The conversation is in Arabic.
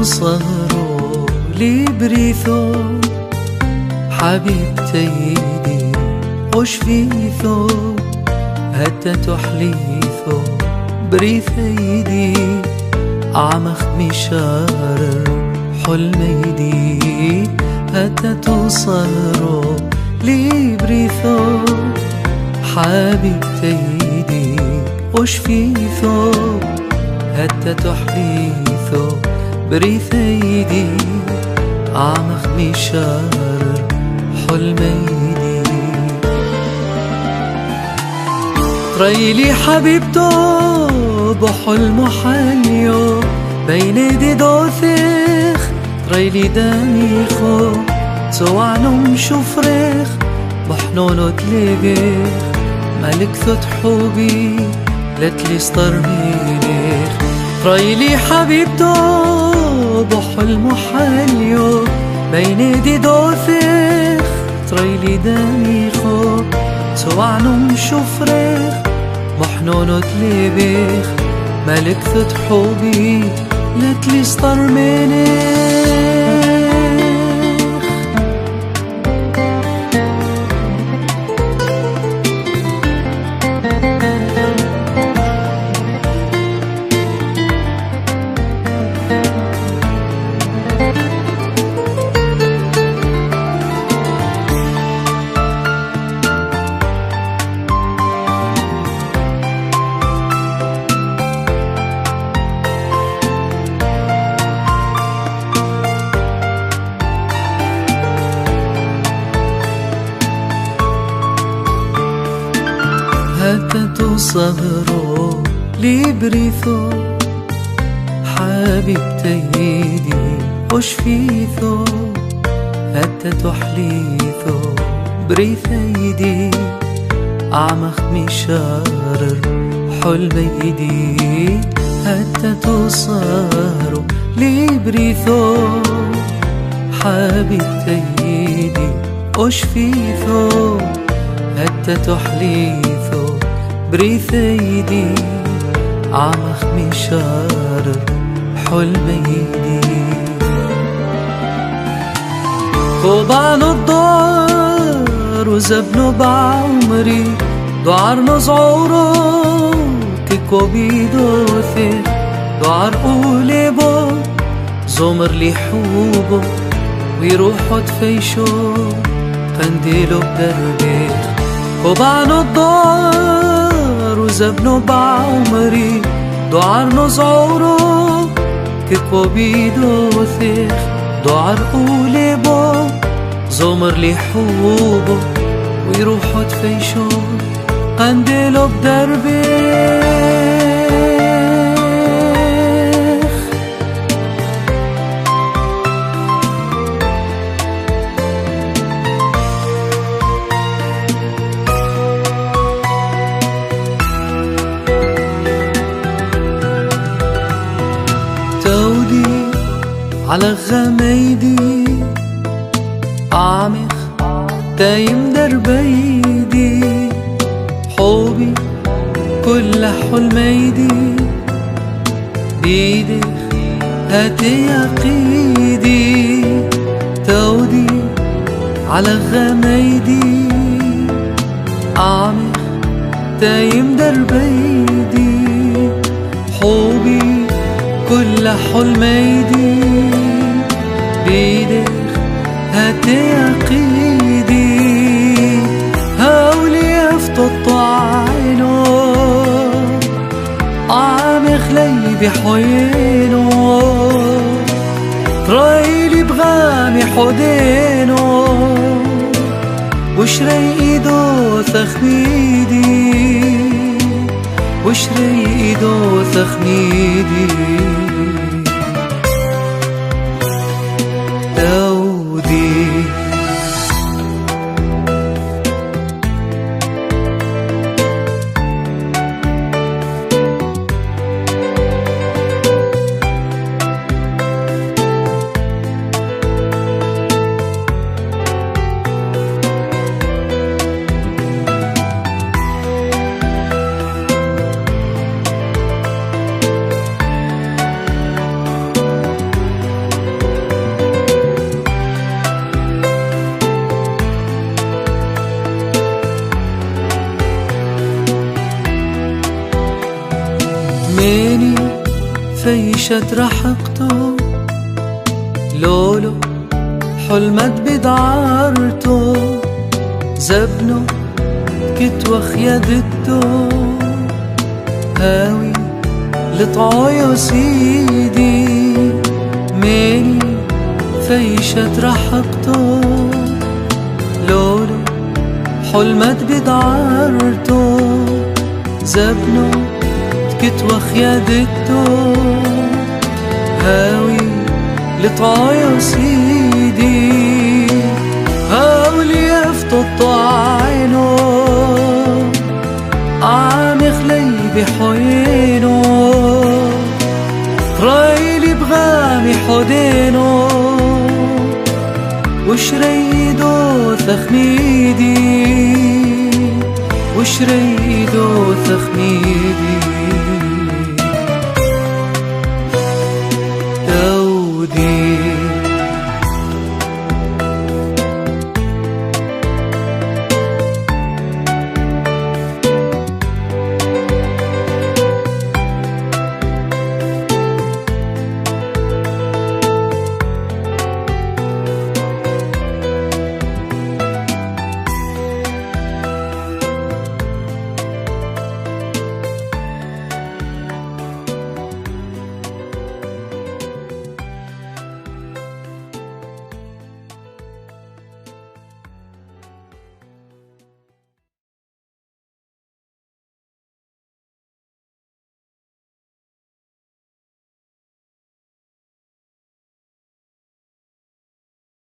صهرو لي بريثو حبيبتيدي وش فيثو هتا تحليثو بريثيدي عمخ مشارر حلميدي هتا تصهرو لي بريثو حبيبتيدي وش فيثو هتا تحليثو بريثيدي عمخ مشارر حلميدي طريلي حبيبتو بحلم حاليو بين دي دوثيخ طريلي دانيخو توعنم شفريخ بحنونو تليغيخ ملك ثوت حوبي لتلي سطرميليخ طريلي حبيبتو بحلم حاليو بين دي دوثيخ طريلي دانيخو توعنم شفريخ بحنونو تليبيخ ملك ثوت حوبي لتلي سطرميليخ هتا تصهرو لي بريثو حبيبتيدي وش فيثو هتا تحليثو بريثيدي عمخ مشارر حلميدي هتا تصهرو لي بريثو حبيبتيدي وش فيثو هتا تحليثو بريثيدي عمخ مشارر حلميدي قوبان الدار وزبنو بعمري دوار نزعورو كيكو بيدوثي دوار قوليبو زمر لي حوبو ويروحو تفيشو قنديلو بدربيخ قوبان الدار وزبنو بعمري دوار نزعورو كيكو بيدوثيخ دوار قوليبو زمر لي حوبو ويروحو تفيشو قنديلو بدربيخ تودي على غميدي عامخ دايم دربيدي حوبي كل حلميدي بيدك هاتي عقيدي تودي على غميدي عامخ دايم دربيدي حوبي كل حلميدي بيدك هاتي عقيدي هاولي يفتط عينو عامخ لي بحوينو طريلي بغامي حدينو وشري ايدو ثخميدي وشري ايدو ثخميدي تودي فيشت رحقته لولو حلمت بدعارته زبنه كتوخ يدته هاوي لطعو سيدي ماني فيشت رحقته لولو حلمت بدعارته زبنه كتوخ يدته هاوي لطعو سيدي هاولي يفتط عينه عم يخلي بحوينه رايلي بغامي حدينه وشريدو ثخميدي وشريدو ثخميدي